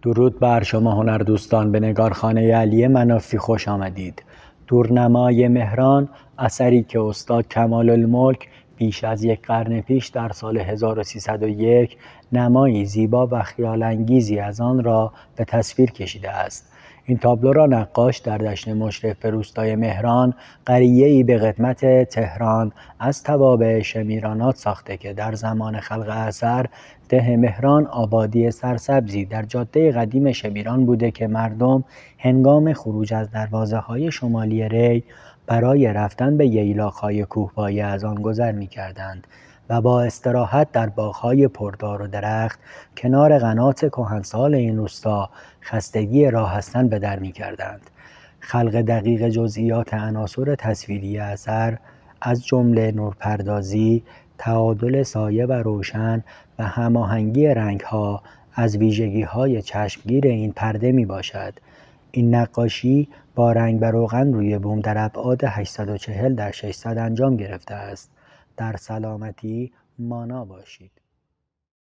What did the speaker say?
درود بر شما هنردوستان، به نگارخانه علی منافی خوش آمدید. دورنمای مهران، اثری که استاد کمال الملک بیش از یک قرن پیش در سال 1301 نمایی زیبا و خیال انگیزی از آن را به تصویر کشیده است. این تابلو را نقاش در دشت مشرف به روستای مهران، قریه‌ای به قدمت تهران، از توابع شمیرانات ساخته که در زمان خلق اثر ده مهران آبادی سرسبزی در جاده قدیم شمیران بوده که مردم هنگام خروج از دروازه‌های شمالی ری برای رفتن به ییلاق‌های کوهپایه از آن گذر می‌کردند و با استراحت در باغ‌های پردار و درخت کنار قنات کهنسال این روستا خستگی راه رفتن به در می‌کردند. خلق دقیق جزئیات عناصر تصویری اثر از جمله نورپردازی، تعادل سایه و روشن و هماهنگی رنگ‌ها از ویژگی‌های چشمگیر این پرده میباشد. این نقاشی با رنگ و روغن روی بوم در ابعاد 840 در 600 انجام گرفته است. در سلامتی مانا باشید.